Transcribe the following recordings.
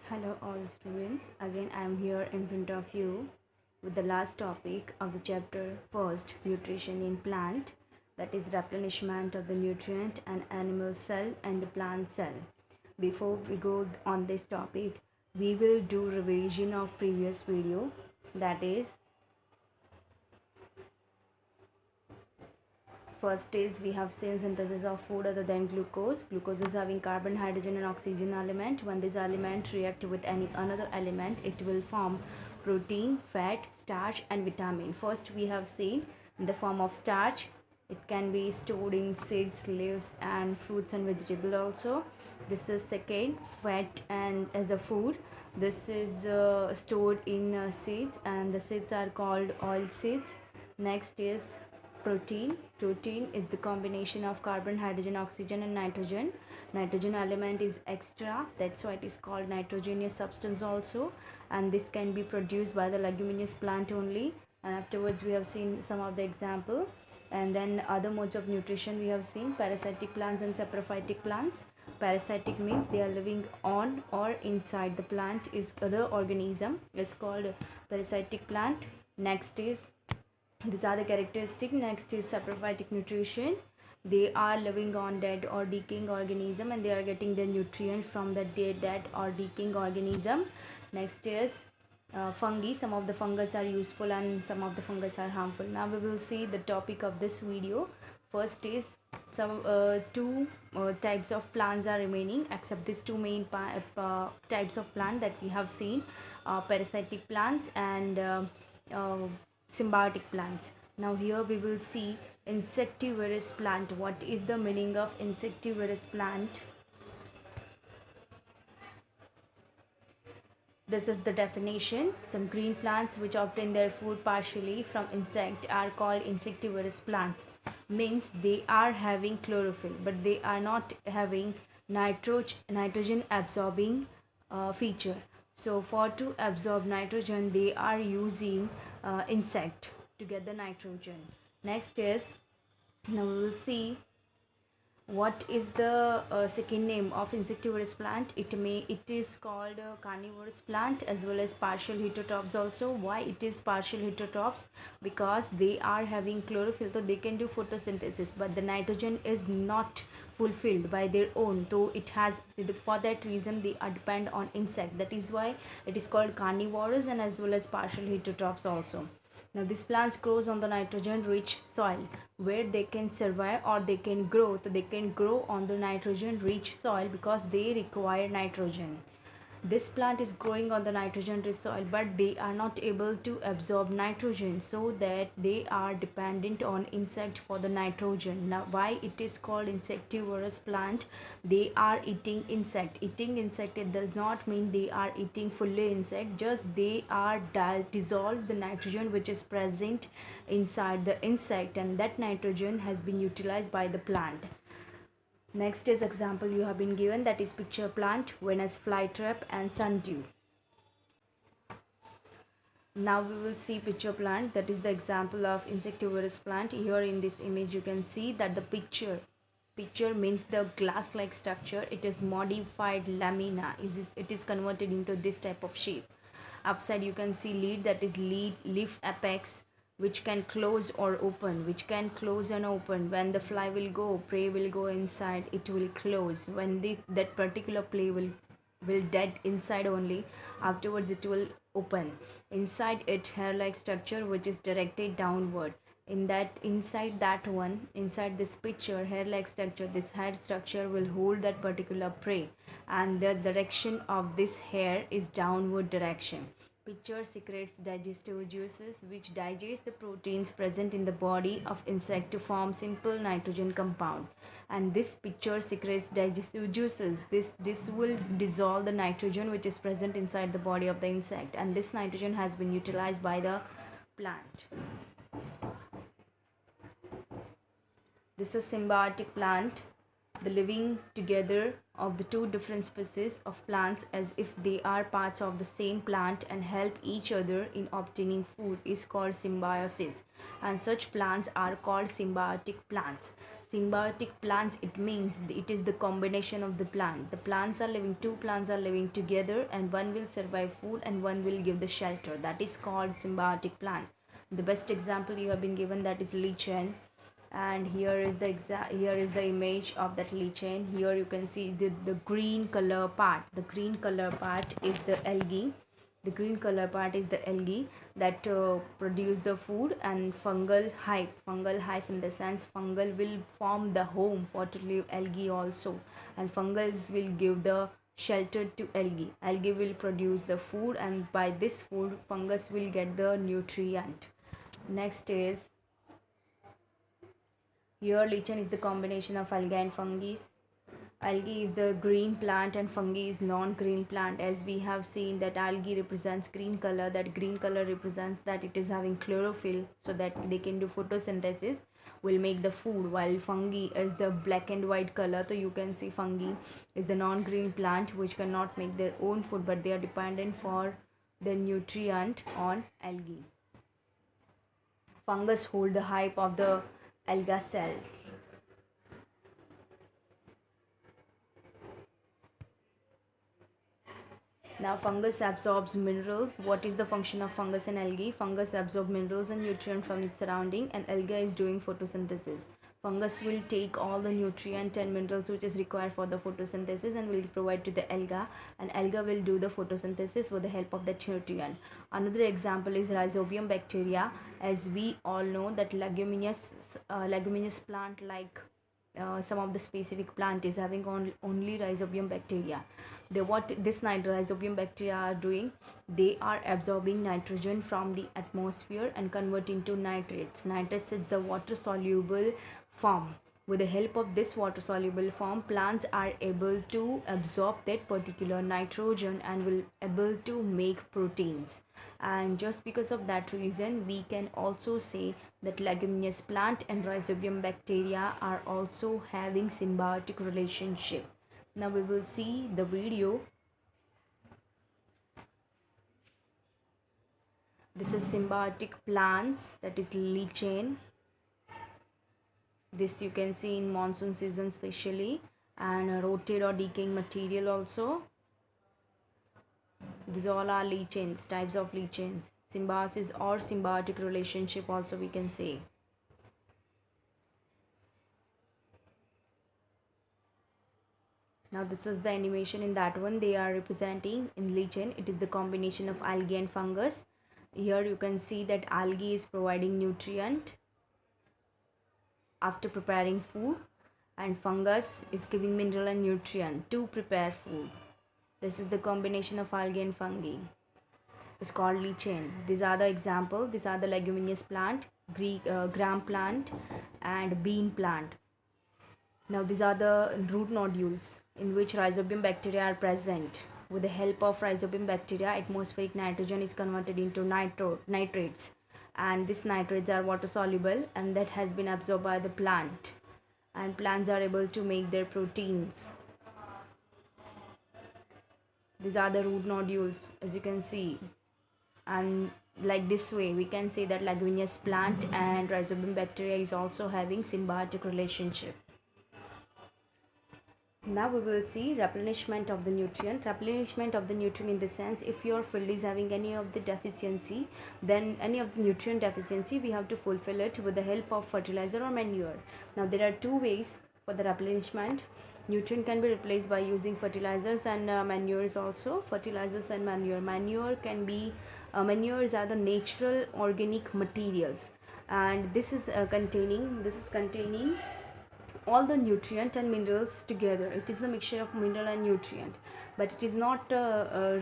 Hello all students, again I am here in front of you with the last topic of the chapter first, nutrition in plant, that is replenishment of the nutrient and animal cell and the plant cell. Before we go on this topic, we will do revision of previous video, that is first is we have seen synthesis of food other than glucose. Glucose is having carbon, hydrogen and oxygen element. When this element react with any another element, it will form protein, fat, starch and vitamin. First we have seen in the form of starch. It can be stored in seeds, leaves and fruits and vegetable also. This is second, fat and as a food. This is stored in seeds and the seeds are called oil seeds. Next is protein is the combination of carbon, hydrogen, oxygen and nitrogen element is extra, that's why it is called nitrogenous substance also, and this can be produced by the leguminous plant only. And afterwards we have seen some of the example. And then other modes of nutrition we have seen parasitic plants and saprophytic plants. Parasitic means they are living on or inside the plant, is other organism is called parasitic plant. Next is these are the characteristic. Next is saprophytic nutrition. They are living on dead or decaying organism and they are getting the nutrient from the dead or decaying organism. Next is fungi. Some of the fungus are useful and some of the fungus are harmful. Now we will see the topic of this video. First is some two types of plants are remaining, except these two main types of plant that we have seen, parasitic plants and symbiotic plants. Now here we will see insectivorous plant. What is the meaning of insectivorous plant? This is the definition. Some green plants which obtain their food partially from insect are called insectivorous plants. Means they are having chlorophyll but they are not having nitrogen absorbing feature. So for to absorb nitrogen they are using insect to get the nitrogen. Next is, now we will see what is the second name of insectivorous plant. It is called carnivorous plant as well as partial heterotrophs also. Why it is partial heterotrophs? Because they are having chlorophyll, so they can do photosynthesis, but the nitrogen is not fulfilled by their own, so it has, for that reason they are depend on insect. That is why it is called carnivorous and as well as partial heterotrophs also. Now these plants grows on the nitrogen rich soil where they can survive or they can grow. So they can grow on the nitrogen rich soil because they require nitrogen. This plant is growing on the nitrogen rich soil but they are not able to absorb nitrogen, so that they are dependent on insect for the nitrogen. Now why it is called insectivorous plant? They are eating insect. Eating insect, it does not mean they are eating fully insect, just they are dissolve the nitrogen which is present inside the insect, and that nitrogen has been utilized by the plant. Next is example you have been given, that is picture plant, Venus flytrap and sundew. Now we will see picture plant, that is the example of insectivorous plant. Here in this image you can see that the picture means the glass like structure. It is modified lamina, it is converted into this type of shape. Upside you can see lead, that is leaf apex, which can close or open, which can close and open. When the fly will go, prey will go inside, it will close. When that particular prey will dead inside only, afterwards it will open. Inside it hair like structure which is directed downward. Inside this picture hair like structure, this hair structure will hold that particular prey, and the direction of this hair is downward direction. Picture secretes digestive juices which digest the proteins present in the body of insect to form simple nitrogen compound. And this picture secretes digestive juices. This will dissolve the nitrogen which is present inside the body of the insect, and this nitrogen has been utilized by the plant. This is symbiotic plant, the living together of the two different species of plants as if they are parts of the same plant and help each other in obtaining food is called symbiosis, and such plants are called symbiotic plants. Symbiotic plants, it means it is the combination of the plant. The plants are living, two plants are living together, and one will survive food and one will give the shelter. That is called symbiotic plant. The best example you have been given, that is lichen. And here is the image of that lichen. Here you can see the green color part. The green color part is the algae. The green color part is the algae that produce the food. And fungal hive in the sense fungal will form the home for to live algae also, and fungus will give the shelter to algae. Algae will produce the food, and by this food fungus will get the nutrient. Next is, here lichen is the combination of algae and fungi. Algae is the green plant and fungi is non-green plant. As we have seen that algae represents green color, that green color represents that it is having chlorophyll so that they can do photosynthesis, will make the food, while fungi is the black and white color. So you can see fungi is the non-green plant which cannot make their own food, but they are dependent for the nutrient on algae. Fungus hold the hype of the alga cells. Now fungus absorbs minerals. What is the function of fungus and algae? Fungus absorbs minerals and nutrients from its surrounding, and alga is doing photosynthesis. Fungus will take all the nutrient and minerals which is required for the photosynthesis and will provide to the alga, and alga will do the photosynthesis with the help of that nutrient. Another example is Rhizobium bacteria. As we all know that leguminous plant like some of the specific plant is having only Rhizobium bacteria. What this Rhizobium bacteria are doing, they are absorbing nitrogen from the atmosphere and converting to nitrates. Nitrates is the water soluble form. With the help of this water soluble form, plants are able to absorb that particular nitrogen and will able to make proteins. And just because of that reason, we can also say that leguminous plant and Rhizobium bacteria are also having symbiotic relationship. Now we will see the video. This is symbiotic plants, that is lichen. This you can see in monsoon season especially, and rotted or decaying material also. These all are lichens, types of lichens. Symbiosis or symbiotic relationship also we can say. Now this is the animation. In that one they are representing in lichen, it is the combination of algae and fungus. Here you can see that algae is providing nutrient after preparing food, and fungus is giving mineral and nutrient to prepare food. This is the combination of algae and fungi. It's called lichen. These are the example. These are the leguminous plant, gram plant and bean plant. Now these are the root nodules in which Rhizobium bacteria are present. With the help of Rhizobium bacteria, atmospheric nitrogen is converted into nitrates, and these nitrates are water soluble and that has been absorbed by the plant, and plants are able to make their proteins. These are the root nodules, as you can see, and like this way we can say that leguminous plant and Rhizobium bacteria is also having symbiotic relationship. Now we will see replenishment of the nutrient. Replenishment of the nutrient in the sense, if your field is having any of the deficiency, then any of the nutrient deficiency, we have to fulfill it with the help of fertilizer or manure. Now there are two ways for the replenishment. Nutrient can be replaced by using fertilizers and manures also. Fertilizers and manure. Manures are the natural organic materials, and this is containing all the nutrient and minerals together. It is the mixture of mineral and nutrient, but it is not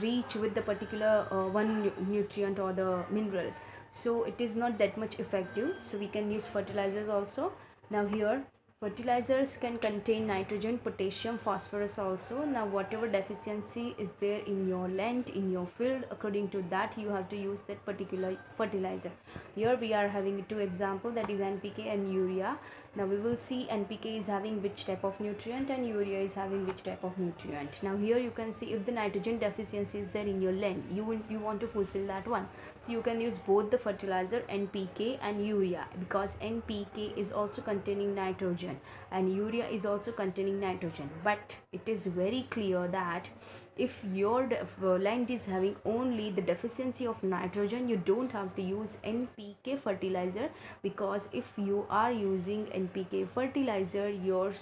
rich with the particular one nutrient or the mineral, so it is not that much effective. So we can use fertilizers also. Now here fertilizers can contain nitrogen, potassium, phosphorus also. Now whatever deficiency is there in your land, in your field, according to that you have to use that particular fertilizer. Here we are having two examples, that is NPK and urea. Now we will see NPK is having which type of nutrient and urea is having which type of nutrient. Now here you can see if the nitrogen deficiency is there in your land, you want to fulfill that one. You can use both the fertilizer NPK and urea, because NPK is also containing nitrogen and urea is also containing nitrogen. But it is very clear that if your land is having only the deficiency of nitrogen, you don't have to use NPK fertilizer, because if you are using NPK fertilizer, your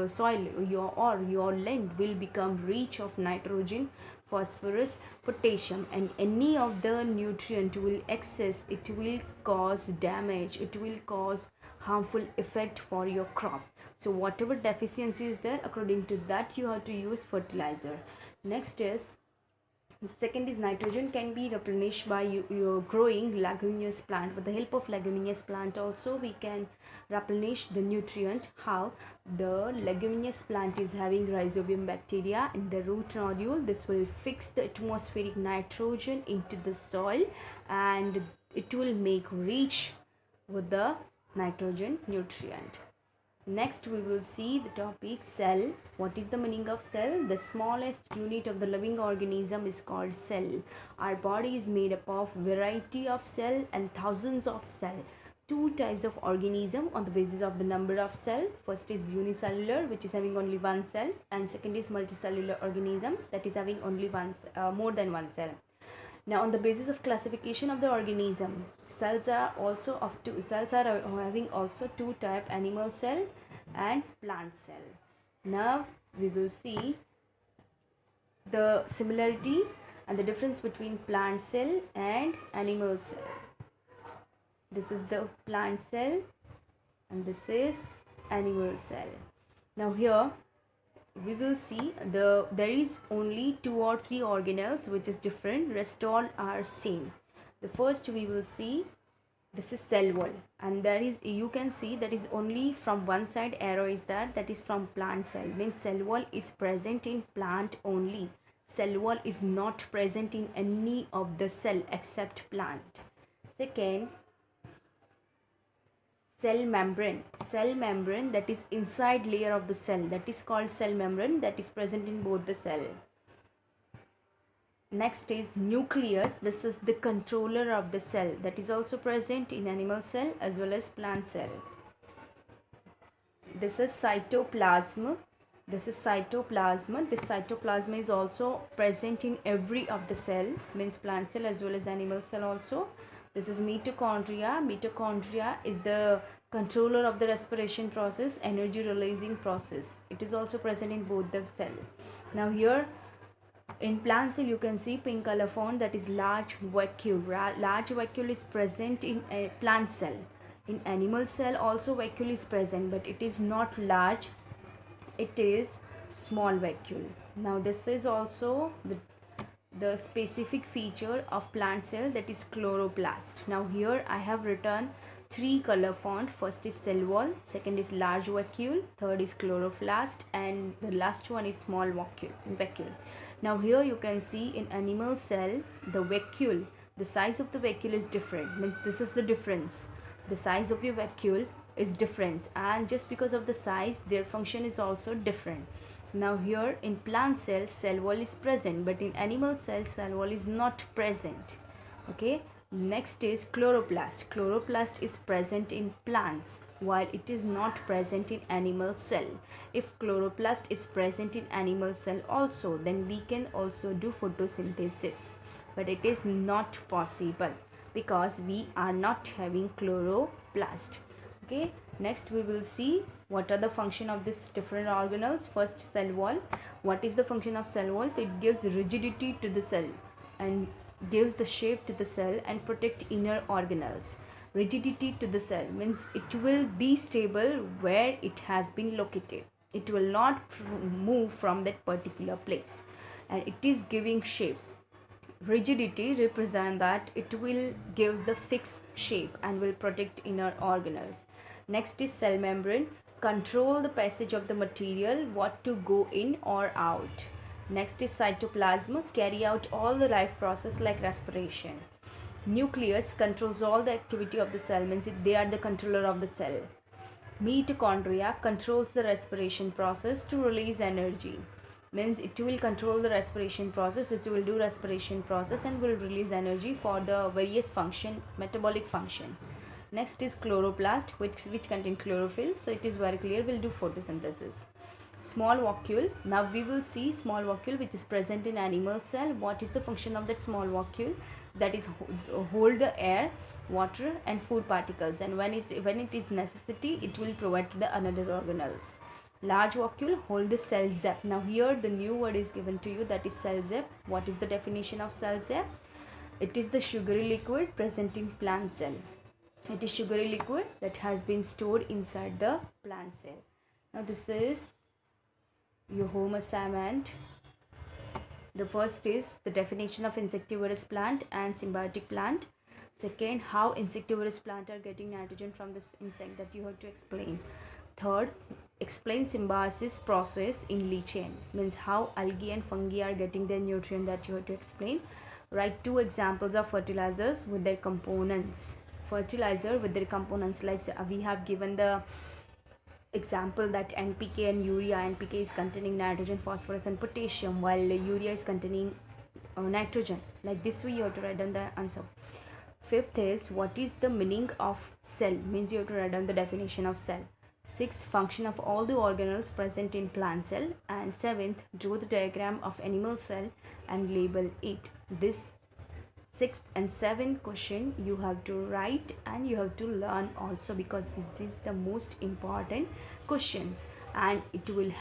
soil, your land will become rich of nitrogen, phosphorus, potassium, and any of the nutrient will excess, it will cause damage, it will cause harmful effect for your crop. So whatever deficiency is there, according to that you have to use fertilizer. Next is, second is, nitrogen can be replenished by your growing leguminous plant. With the help of leguminous plant also we can replenish the nutrient. How? The leguminous plant is having rhizobium bacteria in the root nodule. This will fix the atmospheric nitrogen into the soil and it will make rich with the nitrogen nutrient. Next we will see the topic cell. What is the meaning of cell? The smallest unit of the living organism is called cell. Our body is made up of variety of cell and thousands of cell. Two types of organism on the basis of the number of cell. First is unicellular, which is having only one cell, and second is multicellular organism, that is having only more than one cell. Now on the basis of classification of the organism, cells are having also two type, animal cell and plant cell. Now we will see the similarity and the difference between plant cell and animal cell. This is the plant cell and this is animal cell. Now here we will see there is only 2 or 3 organelles which is different, rest all are same. The first we will see, this is cell wall, and there is, you can see that is only from one side arrow is that is from plant cell, means cell wall is present in plant only. Cell wall is not present in any of the cell except plant. Second, cell membrane, that is inside layer of the cell, that is called cell membrane, that is present in both the cell. Next is nucleus, this is the controller of the cell, that is also present in animal cell as well as plant cell. This is cytoplasm, this cytoplasm is also present in every of the cell, means plant cell as well as animal cell also. This is mitochondria is the controller of the respiration process, energy releasing process, it is also present in both the cell. Now here in plant cell you can see pink color font, that is large vacuole. Large vacuole is present in a plant cell. In animal cell also vacuole is present, but it is not large, it is small vacuole. Now this is also the specific feature of plant cell, that is chloroplast. Now here I have written 3 color font. First is cell wall, second is large vacuole, third is chloroplast, and the last one is small vacuole. Now here you can see in animal cell the vacuole, the size of the vacuole is different, means this is the difference. The size of your vacuole is different, and just because of the size their function is also different. Now here in plant cell, cell wall is present, but in animal cell, cell wall is not present. Okay. Next is chloroplast. Chloroplast is present in plants while it is not present in animal cell. If chloroplast is present in animal cell also, then we can also do photosynthesis, but it is not possible because we are not having chloroplast. Okay. Next we will see what are the function of these different organelles. First, cell wall. What is the function of cell wall? It gives rigidity to the cell and gives the shape to the cell and protect inner organelles. Rigidity to the cell means it will be stable where it has been located. It will not move from that particular place, and it is giving shape. Rigidity represent that it will give the fixed shape and will protect inner organelles. Next is cell membrane, control the passage of the material, what to go in or out. Next is cytoplasm, carry out all the life process like respiration. Nucleus controls all the activity of the cell, means they are the controller of the cell. Mitochondria controls the respiration process to release energy. Means it will control the respiration process, it will do respiration process and will release energy for the various function, metabolic function. Next is chloroplast, which contain chlorophyll, so it is very clear, will do photosynthesis. Small vacuole, now we will see small vacuole which is present in animal cell. What is the function of that small vacuole? That is hold the air, water and food particles, and when it is necessity, it will provide to the another organelles. Large vacuole hold the cell zap. Now here the new word is given to you, that is cell zap. What is the definition of cell zap? It is the sugary liquid present in plant cell. It is sugary liquid that has been stored inside the plant cell. Now this is your home assignment. The first is the definition of insectivorous plant and symbiotic plant. Second, how insectivorous plant are getting nitrogen from this insect, that you have to explain. Third, explain symbiosis process in leaf chain, means how algae and fungi are getting their nutrient, that you have to explain. Write 2 examples of fertilizers with their components. Fertilizer with their components, like we have given the example that NPK and urea. NPK is containing nitrogen, phosphorus and potassium, while urea is containing nitrogen. Like this way you have to write down the answer. Fifth is what is the meaning of cell, means you have to write down the definition of cell. Sixth, function of all the organelles present in plant cell. And seventh, draw the diagram of animal cell and label it. This 6th and 7th question you have to write and you have to learn also, because this is the most important questions and it will